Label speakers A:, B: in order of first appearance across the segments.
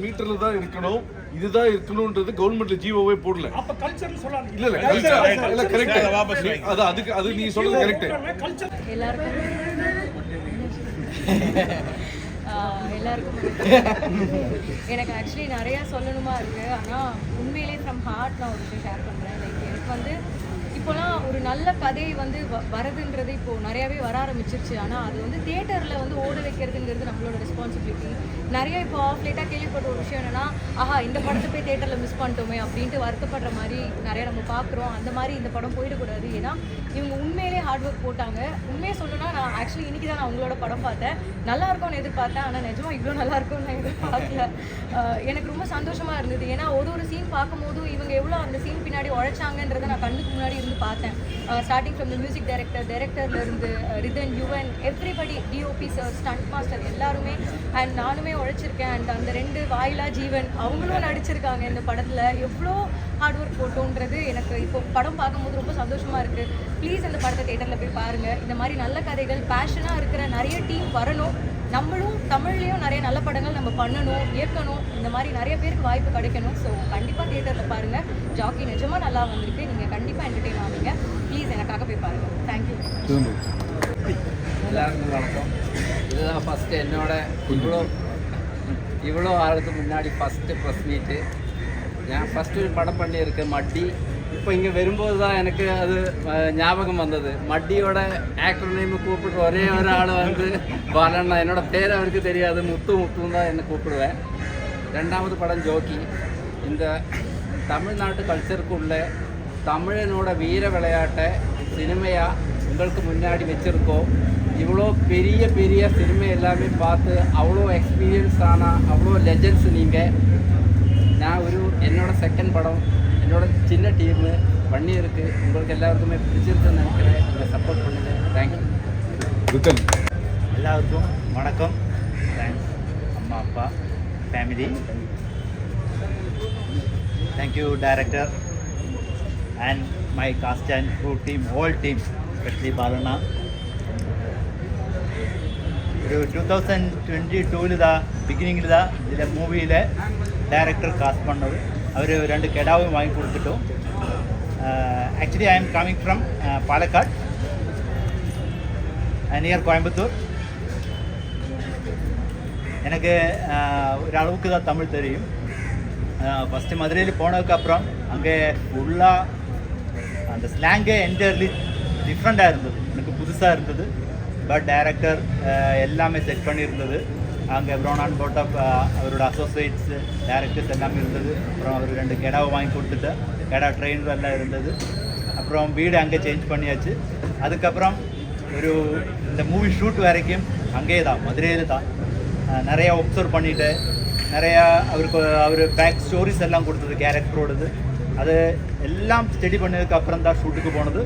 A: மீட்டர்ல தான் இருக்கணும், இதுதான் இருக்கணும்ன்றது கவர்மெண்ட்ல ஜிஓவே போடல.
B: அப்ப கல்ச்சர்னு சொல்லாதீங்க.
A: இல்ல கல்ச்சர் இல்ல, கரெக்ட். அது நீ சொல்றது கரெக்ட்.
C: எல்லாருக்கும் எனக்கு ஆக்சுவலி நிறையா சொல்லணுமா இருக்குது. ஆனால் உண்மையிலே ஃப்ரம் ஹார்ட் நான் ஒரு விஷயம் ஷேர் பண்ணுறேன். லைக் எனக்கு வந்து இப்போலாம் ஒரு நல்ல கதை வந்து வரதுன்றது இப்போது நிறையாவே வர ஆரம்பிச்சிருச்சு. ஆனால் அது வந்து தியேட்டரில் வந்து ஓட வைக்கிறதுங்கிறது நம்மளோட ரெஸ்பான்சிபிலிட்டி. நிறைய இப்போ ஆஃப் லேட்டாக கேள்விப்பட்ட ஒரு விஷயம் என்னென்னா, இந்த படத்தை போய் தியேட்டரில் மிஸ் பண்ணிட்டோமே அப்படின்ட்டு வருத்தப்படுற மாதிரி நிறையா நம்ம பார்க்குறோம். அந்த மாதிரி இந்த படம் போயிடக்கூடாது. ஏன்னா இவங்க உண்மையிலே ஹார்ட் ஒர்க் போட்டாங்க. உண்மையை சொல்லணும்னா நான் ஆக்சுவலி இன்றைக்கி தான் நான் உங்களோட படம் பார்த்தேன். நல்லா இருக்கும்னு எதிர்பார்த்தேன், ஆனால் நிஜமாக இவ்வளோ நல்லா இருக்கும்னு நான் எதிர்பார்க்கல. எனக்கு ரொம்ப சந்தோஷமாக இருந்தது. ஏன்னா ஒரு சீன் பார்க்கும்போதும் இவங்க எவ்வளோ அந்த சீன் பின்னாடி உழைச்சாங்கன்றதை நான் கண்ணுக்கு முன்னாடி இருந்து பார்த்தேன். ஸ்டார்டிங் ஃப்ரம் த மியூசிக் டைரக்டர்லேருந்து Ridhan, Yuvan, everybody, DOP sir, stunt master எல்லாருமே, அண்ட் நானுமே உழைச்சிருக்கேன். அண்ட் அந்த 2 வாயிலா ஜீவன் அவங்களும் நடிச்சிருக்காங்க இந்த படத்தில். எவ்வளோ ஹார்ட் ஒர்க் போட்டோன்றது எனக்கு இப்போ படம் பார்க்கும்போது ரொம்ப சந்தோஷமாக இருக்குது. ப்ளீஸ் அந்த படத்தை தியேட்டரில் போய் பாருங்கள். இந்த மாதிரி நல்ல கதைகள், பேஷனாக இருக்கிற நிறைய டீம் வரணும். நம்மளும் தமிழ்லேயும் நிறைய நல்ல படங்கள் நம்ம பண்ணணும், இயக்கணும். இந்த மாதிரி நிறைய பேருக்கு வாய்ப்பு கிடைக்கணும். ஸோ கண்டிப்பாக தியேட்டரில் பாருங்கள். ஜாக்கி நிஜமாக நல்லா வந்திருக்கு. நீங்கள் கண்டிப்பாக என்டர்டெயின் ஆவீங்க. ப்ளீஸ் எனக்காக போய் பாருங்கள். தேங்க்யூ.
D: எல்லாருக்கும் வணக்கம். இதுதான் ஃபஸ்ட்டு என்னோட இவ்வளோ ஆளுக்கு முன்னாடி ஃபஸ்ட்டு ப்ரெஸ் மீட்டு. நான் ஃபஸ்ட்டு ஒரு படம் பண்ணியிருக்கேன், மட்டி. இப்போ இங்கே வரும்போது தான் எனக்கு அது ஞாபகம் வந்தது. மட்டியோட ஆக்டர் நேம் கூப்பிட்டு ஒரே ஒரு ஆள் வந்து பாலண்ணா. என்னோட பேர் அவருக்கு தெரியாது, முத்துன்னு தான் என்னை கூப்பிடுவேன். 2வது படம் ஜோக்கி. இந்த தமிழ்நாட்டு கல்ச்சருக்குள்ள தமிழனோட வீர விளையாட்டை சினிமையாக உங்களுக்கு முன்னாடி வச்சுருக்கோம். இவ்வளோ பெரிய பெரிய சினிமை எல்லாமே பார்த்து அவ்வளோ எக்ஸ்பீரியன்ஸ் ஆனால் அவ்வளோ லெஜண்ட்ஸ் நீங்கள். நான் என்னோட செகண்ட் படம் என்னோட சின்ன டீமு பண்ணியிருக்கு. உங்களுக்கு எல்லாருக்குமே பிடிச்சிருக்குன்னு நினைக்கிறேன். நீங்கள் சப்போர்ட் பண்ணுங்க. தேங்க்யூ.
E: எல்லாருக்கும் வணக்கம். தேங்க்ஸ் அம்மா அப்பா family. Thank you director and my cast and crew team, whole team, especially பாலண்ணா. ഒരു 2022 ബിഗിനിങ്ങിൽ ഇതിലെ മൂവിയിലെ ഡയറക്ടർ കാസ്റ്റ് പണത് അവർ 2 കെടാവും വാങ്ങി കൊടുത്തിട്ടു. Actually I am coming from Palakkad near Coimbatore. எனக்கு ஓரளவுக்கு தான் தமிழ் தெரியும். ஃபஸ்ட்டு மதுரையில் போனதுக்கப்புறம் அங்கே ஃபுல்லாக அந்த ஸ்லாங்கே என்டையர்லி டிஃப்ரெண்ட்டாக இருந்தது. எனக்கு புதுசாக இருந்தது. பட் டைரக்டர் எல்லாமே செட் பண்ணியிருந்தது. அங்கே ப்ரோனான் போட்டப் அவரோட அசோசியேட்ஸு டைரக்டர்ஸ் எல்லாமே இருந்தது. அப்புறம் அவர் 2 கெடாவை வாங்கி கொடுத்துட்டு கெடா ட்ரெயினர் எல்லாம் இருந்தது. அப்புறம் வீடு அங்கே சேஞ்ச் பண்ணியாச்சு. அதுக்கப்புறம் இந்த மூவி ஷூட் வரைக்கும் அங்கேயே தான், மதுரையில் தான். நிறையா ஒப்சர்வ் பண்ணிவிட்டு நிறையா அவர் பேக் ஸ்டோரிஸ் எல்லாம் கொடுத்தது கேரக்டரோடது. அது எல்லாம் ஸ்டடி பண்ணதுக்கப்புறம் தான் ஷூட்டுக்கு போனது.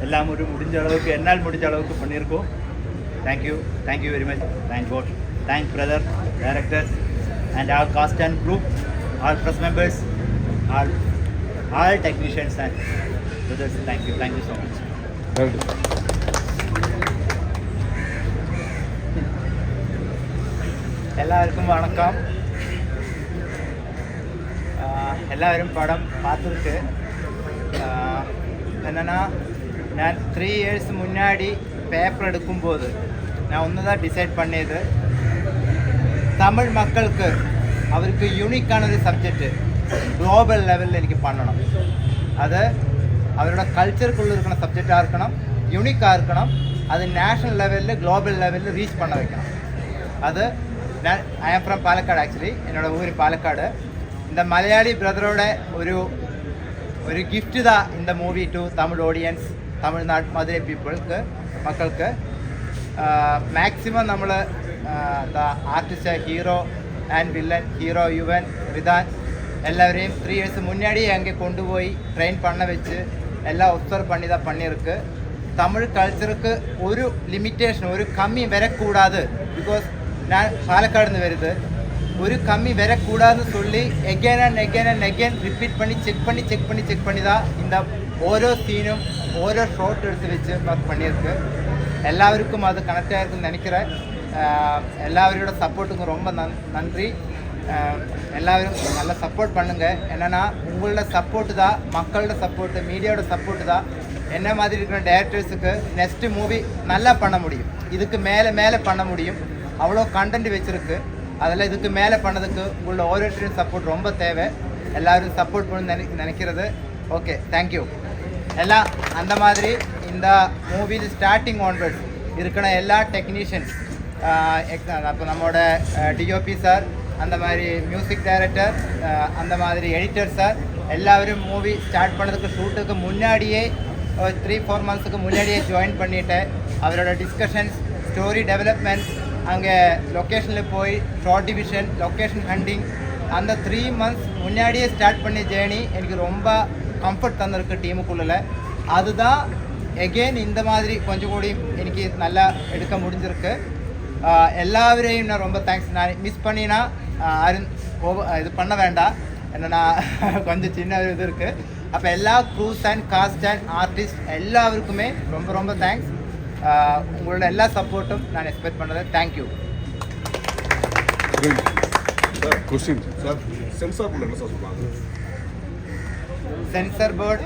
E: எல்லாம் முடிஞ்ச அளவுக்கு என்னால் முடிஞ்ச அளவுக்கு பண்ணியிருக்கோம். Thank you very much. Thank God. Thank brother, directors and all cast and group, all press members, all technicians and brothers. Thank you so much. எல்லாருக்கும் வணக்கம். எல்லாரும் படம் பார்த்துருக்கு. என்னென்னா, நான் 3 இயர்ஸ் முன்னாடி பேப்பர் எடுக்கும்போது நான் ஒன்று தான் டிசைட் பண்ணியது. தமிழ் மக்களுக்கு அவருக்கு யூனிக்கானது சப்ஜெக்டு குளோபல் லெவலில் எனக்கு பண்ணணும். அது அவரோட கல்ச்சருக்குள்ளே இருக்கிற சப்ஜெக்டாக இருக்கணும், யூனிக்காக இருக்கணும். அது நேஷ்னல் லெவலில் குளோபல் லெவலில் ரீச் பண்ண வைக்கணும். அது ஐ ஆம் ஃப்ரம் பாலக்காடு. ஆக்சுவலி என்னோடய ஊர் பாலக்காடு. இந்த மலையாளி பிரதரோட ஒரு கிஃப்ட் தான் இந்த movie to Tamil audience, Tamil Nadu Madurai மக்களுக்கு. மேக்ஸிமம் നമ്മൾ artist, hero and villain, hero Yuvan, Ridhan எல்லாரையும் 3 இயர்ஸ் முன்னாடியே அங்கே கொண்டு போய் ட்ரெயின் பண்ண வச்சு எல்லாம் ஒப்சர்வ் பண்ணி தான் பண்ணியிருக்கு. தமிழ் கல்ச்சருக்கு ஒரு லிமிட்டேஷன், ஒரு கம்மி வரக்கூடாது. பிகாஸ் நான் பாலக்காடுன்னு வருது, ஒரு கம்மி வரக்கூடாதுன்னு சொல்லி எகெயின் அண்ட் எகெயின் ரிப்பீட் பண்ணி செக் பண்ணி தான் இந்த ஓரோ சீனும் ஓரோ ஷார்ட் எடுத்து வச்சு ஒர்க் பண்ணியிருக்கு. எல்லாருக்கும் அது கனெக்டாக இருக்குன்னு நினைக்கிறேன். எல்லாரோட சப்போர்ட்டுக்கும் ரொம்ப நன்றி. எல்லாரும் நல்லா சப்போர்ட் பண்ணுங்கள். என்னென்னா உங்களோட சப்போர்ட்டு தான், மக்களோட சப்போர்ட்டு, மீடியாவோட சப்போர்ட்டு தான் என்ன மாதிரி இருக்கிற டேரக்டர்ஸுக்கு நெக்ஸ்ட்டு மூவி நல்லா பண்ண முடியும். இதுக்கு மேலே பண்ண முடியும். அவ்வளோ கண்டென்ட் வச்சுருக்கு. அதில் இதுக்கு மேலே பண்ணதுக்கு உங்களோட ஓரியோட்டரின் சப்போர்ட் ரொம்ப தேவை. எல்லோரும் சப்போர்ட் பண்ணி நினைக்கிறது. ஓகே, தேங்க்யூ எல்லாம். அந்த மாதிரி இந்த மூவியில் ஸ்டார்டிங் ஆன்வர்ட்ஸ் இருக்கிற எல்லா டெக்னீஷியன்ஸ், அப்போ நம்மளோட டிஓபி சார், அந்த மாதிரி மியூசிக் டைரக்டர், அந்த மாதிரி எடிட்டர் சார், எல்லாரும் மூவி ஸ்டார்ட் பண்ணதுக்கு ஷூட்டுக்கு முன்னாடியே 3-4 மந்த்ஸுக்கு முன்னாடியே ஜாயின் பண்ணிவிட்டு அவரோட டிஸ்கஷன்ஸ், ஸ்டோரி டெவலப்மெண்ட், அங்கே லொக்கேஷனில் போய் ஷார்ட் டிவிஷன், லொக்கேஷன் ஹண்டிங், அந்த 3 மந்த்ஸ் முன்னாடியே ஸ்டார்ட் பண்ண ஜேர்னி எனக்கு ரொம்ப கம்ஃபர்ட் தந்திருக்கு டீமுக்குள்ளே. அதுதான் எகெயின் இந்த மாதிரி கொஞ்சம் கூடி எனக்கு நல்லா எடுக்க முடிஞ்சிருக்கு. எல்லாவரையும் நான் ரொம்ப தேங்க்ஸ். நான் மிஸ் பண்ணினா யாரும் இது பண்ண வேண்டாம், என்னன்னா கொஞ்சம் சின்ன இது இருக்குது. அப்போ எல்லா cruise and cost and artist எல்லாருக்குமே ரொம்ப ரொம்ப தேங்க்ஸ். உங்களோட எல்லா சப்போர்ட்டும் நான் எக்ஸ்பெக்ட் பண்ணது. தேங்க்யூ. சென்சார் போர்டு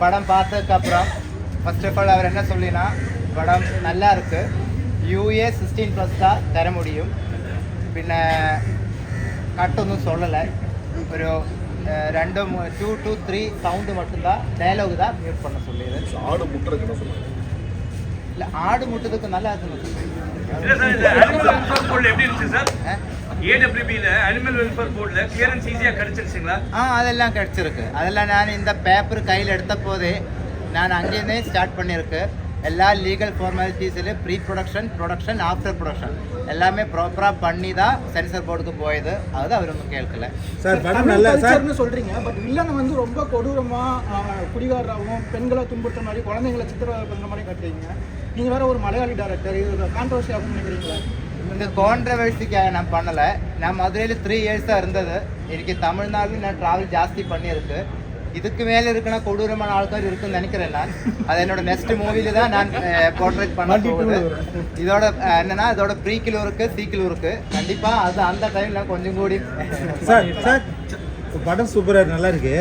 E: படம் பார்த்ததுக்கப்புறம் ஃபர்ஸ்ட் ஆஃப் ஆல் அவர் என்ன சொல்லினா, படம் நல்லா இருக்குது, UA 16+ தான் தர முடியும், பின்ன கட்டொன்னும் சொல்லலை, ஒரு 2 to 3 சவுண்டு மட்டும்தான், டைலாக் தான் மியூட் பண்ண சொல்லியது.
A: ஆடு முட்டுறதுக்கு என்ன சொல்லுவாங்க?
E: இல்லை, ஆடு முட்டுறதுக்கு நல்லா இருக்குன்னு அதெல்லாம் கிடைச்சிருக்கு. அதெல்லாம் நான் இந்த பேப்பர் கையில் எடுத்த போதே நான் அங்கேருந்தே ஸ்டார்ட் பண்ணியிருக்கு. எல்லா லீகல் ஃபார்மாலிட்டிஸில் pre production, production, after production எல்லாமே ப்ராப்பராக பண்ணி தான் சென்சர் போர்டுக்கு போயது. அது அவர் ஒன்றும் கேட்கல.
B: சார் படம் நல்லா சார்னு சொல்கிறீங்க, பட் வில்லனை வந்து ரொம்ப கொடூரமாக குடிகாரராகவும் பெண்களை துன்புறுத்த மாதிரி குழந்தைங்களை சித்திரவதை பண்ணுற மாதிரி கட்டுறீங்க. நீங்கள் வேறு ஒரு மலையாளி டேரக்டர், இது கான்ட்ரவர்சி ஆகும்னு நினைக்கிறீங்களா?
E: இந்த கான்ட்ரவர்சிக்காக நான் பண்ணலை. நான் மதுரையில் 3 இயர்ஸாக இருந்தது. எனக்கு தமிழ்நாட்டில் நான் ட்ராவல் ஜாஸ்தி பண்ணியிருக்கு. இதுக்கு மேலே இருக்கிற கொடூரமான ஆட்கள் இருக்குன்னு நினைக்கிறேன் நான். அது என்னோட நெக்ஸ்ட் மூவில தான் நான் போர்ட்ரேட் பண்ண போகுது. இதோட என்னன்னா இதோட ப்ரீக்கிலும் இருக்குது, சீக்கிலும் இருக்குது. கண்டிப்பாக அது அந்த டைமில் கொஞ்சம் கூடி.
B: சார் படம் சூப்பராக நல்லா இருக்கு.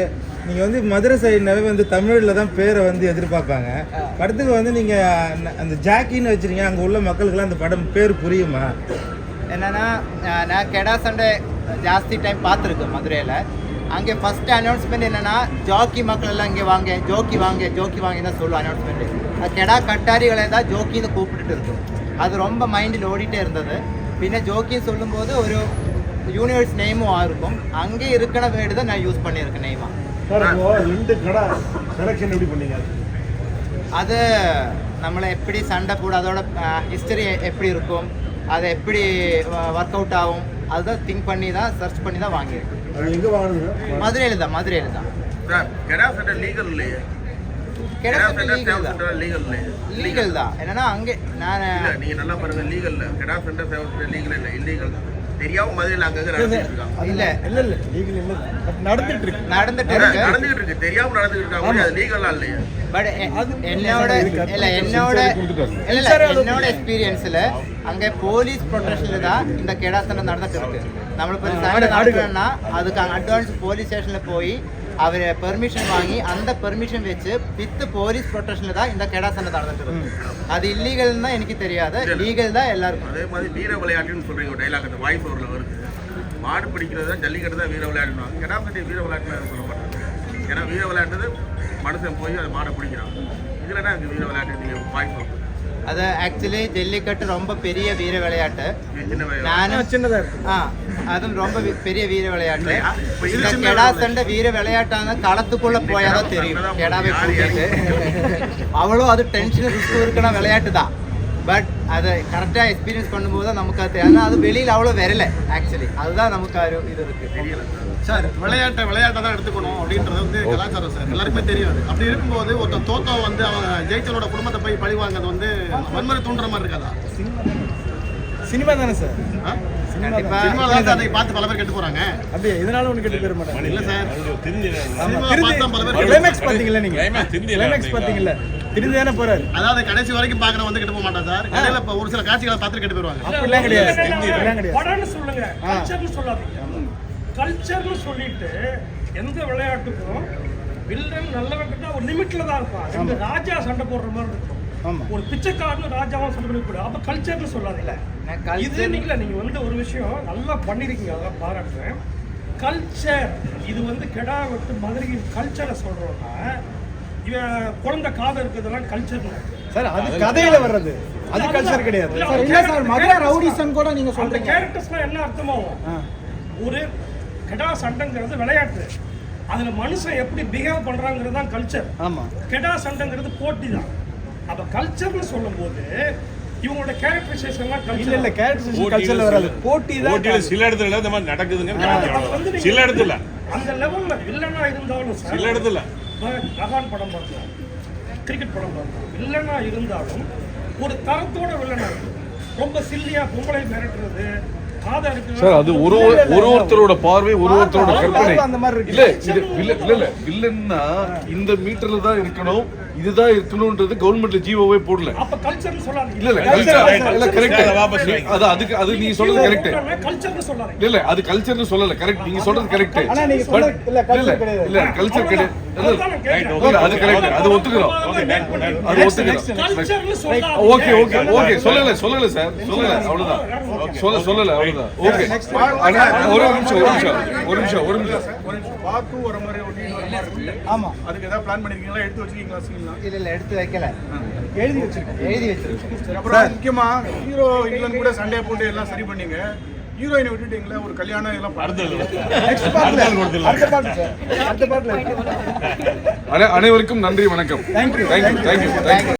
B: நீங்கள் வந்து மதுரை சைடுனாவே வந்து தமிழில் தான் பேரை வந்து எதிர்பார்ப்பாங்க. படத்துக்கு வந்து நீங்கள் அந்த ஜாக்கின்னு வச்சுருங்க, அங்கே உள்ள மக்களுக்கெல்லாம் அந்த படம் பேர் புரியுமா?
E: என்னென்னா நான் கெடா சண்டை ஜாஸ்தி டைம் பார்த்துருக்கேன் மதுரையில். அங்கே ஃபஸ்ட்டு அனௌன்ஸ்மெண்ட் என்னென்னா ஜோக்கி மக்கள் எல்லாம் இங்கே வாங்க, ஜோக்கி வாங்க, ஜோக்கி வாங்கி தான் சொல்லுவோம் அனௌன்ஸ்மெண்ட்டு. அது கெடா கட்டாரிகளை தான் ஜோக்கின்னு கூப்பிட்டுட்டு இருக்கும். அது ரொம்ப மைண்டில் ஓடிட்டே இருந்தது. பின்ன ஜோக்கின்னு சொல்லும்போது ஒரு யூனிவர்ஸ் நேமும் இருக்கும். அங்கே இருக்கிற வேர்டு தான் நான் யூஸ் பண்ணியிருக்கேன் நேமாக. அது நம்மளை எப்படி சண்டை போட, அதோட ஹிஸ்டரி எப்படி இருக்கும், அதை எப்படி ஒர்க் அவுட் ஆகும், அதுதான் திங்க் பண்ணி தான் சர்ச் பண்ணி தான் வாங்கியிருக்கேன். மதுரையில் தான். லீகல் தான். என்னன்னா அங்கே நான்
F: நீங்க நல்லா பாருங்க, லீகல் இல்ல, கெடா சென்டர் லீகல் இல்ல, இல்லீகல் தெரியாம மதுரையில் அங்க
E: நடந்துட்டு இருக்கு
F: தெரியாம நடந்துட்டு இருக்காங்க. அது லீகலா இல்லையா?
E: பட் என்னோட எக்ஸ்பீரியன்ஸில் அங்கே போலீஸ் ப்ரொடெக்ஷனில் தான் இந்த கெடா சண்டை நடந்துட்டு இருக்கு. நம்மளுக்கு ஒரு சண்டை நடக்கணும்னா அதுக்கு அட்வான்ஸ் போலீஸ் ஸ்டேஷனில் போய் அவர் பெர்மிஷன் வாங்கி அந்த பெர்மிஷன் வச்சு வித் போலீஸ் ப்ரொடெக்ஷனில் தான் இந்த கெடா சண்டை நடந்துட்டு இருக்கு. அது இல்லீகல் தான் எனக்கு தெரியாது, லீகல் தான் எல்லாருக்கும்.
F: அதே மாதிரி வீர விளையாட்டுன்னு சொல்றீங்க ஒரு டைலாக், அந்த வாய்ஸ் ஓவரில் வருது. மாடு பிடிக்கிறது தான், ஜல்லிக்கட்டு தான் வீர விளையாட்டுவாங்க. கெடா சண்டை வீர விளையாட்டுன்னு சொல்ல மாட்டாங்க. ஏன்னா வீர விளையாட்டுறது மனுஷன் போய் அதை மாடை பிடிக்கிறான். இதுலன்னா அங்கே வீர விளையாட்டு நீங்கள் வாய்ஸ் ஓவர்.
E: அது ஆக்சுவலி ஜல்லிக்கட்டு ரொம்ப பெரிய வீர விளையாட்டு. நானும் சின்னதாக அதுவும் ரொம்ப பெரிய வீர விளையாட்டு. இந்த கெடா சண்டை வீர விளையாட்டான களத்துக்குள்ள போயாதான் தெரியும். கெடாவை கூட்டிட்டு அவ்வளோ அது டென்ஷன் ரிஸ்க் இருக்கிற விளையாட்டு தான். பட் அதை கரெக்டாக எக்ஸ்பீரியன்ஸ் பண்ணும்போது தான் நமக்கு அது தெரியும். அது வெளியில் அவ்வளோ வரல ஆக்சுவலி. அதுதான் நமக்கு இது இருக்குது
G: சார். விளையாட்டை தான் எடுத்துக்கணும் அப்படின்றது வந்து கலாச்சாரம் சார், எல்லாருக்குமே தெரியாது. அப்படி இருக்கும்போது ஒருத்தன் தோத்தம் வந்து அவன் ஜெயிச்சலோட குடும்பத்தை போய் பழி வாங்கிறது வந்து வன்முறை தூண்டுற மாதிரி இருக்காதா?
B: சினிமா தானே சார்.
G: சினிமாவில் தான் அதை பார்த்து பல பேர் கெட்டு போறாங்க.
B: அப்படியே இதனால ஒன்று கெட்டு போயிட மாட்டாங்க.
G: இல்லை சார், பல பேர்
B: கிளைமேக்ஸ் பார்த்தீங்களா? நீங்கள் கிளைமேக்ஸ் பார்த்தீங்களா? திரும்பி தானே போறாரு.
G: அதாவது கடைசி வரைக்கும் பார்க்கற வந்து கெட்டு போக மாட்டான் சார். இடையில இப்போ ஒரு சில காட்சிகளை பார்த்து கெட்டு போயிடுவாங்க.
B: அப்படிலாம் கிடையாது.
H: கல்ச்சர்னு சொல்லிட்டு எந்த விளையாட்டுக்கும் வில்லன் நல்லவன் கிட்ட ஒரு லிமிட்ல தான் இருப்பான். ரெண்டு ராஜா சண்டை போடுற மாதிரி இருக்கும். ஒரு பிச்சைக்காரனும் ராஜாவும் சண்டை பண்ணி கூட அப்ப கல்ச்சர்னு சொல்லாதீங்களா. இது நீங்க வந்து ஒரு விஷயம் நல்லா பண்ணிருக்கீங்க, அதெல்லாம் பாராட்டுறேன். கல்ச்சர் இது வந்து கெடா வெட்டு மதுரையின் கல்ச்சரை சொல்றோம்னா இவன் குழந்தை காதை இருக்கிறதெல்லாம் கல்ச்சர்
I: சார். அது கதையில வர்றது, அது கல்ச்சர் கிடையாது சார். இல்ல சார், மதுரை ரவுடிசம் கூட நீங்க சொல்றீங்க.
H: கேரக்டர்ஸ்லாம் என்ன அர்த்தமாகும்? ஒரு கெடா சண்டைங்கிறது விளையாட்டு, அதுல மனுஷன் எப்படி பிஹேவ் பண்றாங்கிறது தான் கல்ச்சர்.
I: ஆமா,
H: கெடா சண்டைங்கிறது போட்டி தான். அப்ப கல்ச்சர்னு சொல்லும்போது இவங்களோட கேரக்டரைசேஷன்லாம் கல்ச்சர்
I: இல்ல கேரக்டர் கல்ச்சர்ல வராது. போட்டி தான்.
J: சில இடத்துல இந்த மாதிரி நடக்குதுங்க, சில இடத்துல
H: அந்த லெவல்ல வில்லனா இருந்தாலும்
J: சில இடத்துல
H: ரகான் படம் பார்க்கலாம், கிரிக்கெட் படம் பார்க்கலாம், வில்லனா இருந்தாலும் ஒரு தரத்தோட வில்லனா இருக்கும். ரொம்ப சில்லியா பொம்பளை மிரட்டுறது
A: சார், அது ஒருத்தரோட பார்வை, ஒருத்தரோட கற்பனை.
I: அந்த மாதிரி இருக்கு.
A: இல்ல வில்லன்னா இந்த மீட்டர்ல தான் இருக்கணும், இதுதான் இருக்கணும்ன்றது கவர்மெண்ட்ல ஜிஓவே போடல.
H: அப்ப கல்ச்சர்னு சொல்லாதீங்க.
A: இல்ல கரெக்ட். அது நீங்க சொல்றது கரெக்ட்.
H: கல்ச்சர்னு சொல்லாதீங்க.
A: இல்ல அது கல்ச்சர்னு சொல்லல. கரெக்ட், நீங்க சொல்றது கரெக்ட்.
I: ஆனா நீங்க சொல்றது இல்ல கல்ச்சர் கிடையாது.
A: இல்ல கல்ச்சர் கிடையாது. அது கரெக்ட், அது ஒத்துக்கிறோம். அது ஒத்துக்கிறோம்.
H: கல்ச்சர்னு சொல்லாதீங்க.
A: ஓகே சொல்லல சார், சொல்லல, அவ்வளவுதான். சொல்லல அவ்வளவுதான். ஓகே, ஒரு நிமிஷம்.
G: வாக்கு வர மாதிரி
I: ஆமா,
G: அதுக்கு ஏதாவது பிளான் பண்ணிருக்கீங்களா? எடுத்து வச்சிருக்கீங்களா சீன்லாம்?
E: இல்ல எடுத்து வைக்கல,
I: எழுதி வச்சிருக்கேன்.
G: சரி, அப்புறம் முக்கியமா ஹீரோ இங்கிலாந்து கூட சண்டே போட்டு எல்லாம் சரி பண்ணீங்க. ஹீரோயினை விட்டுட்டீங்களா? ஒரு கல்யாணம் எல்லாம்
I: நெக்ஸ்ட் பார்ட்ல அடுத்த பார்ட்ல
A: அனைவருக்கும் நன்றி, வணக்கம்.
I: தேங்க்யூ.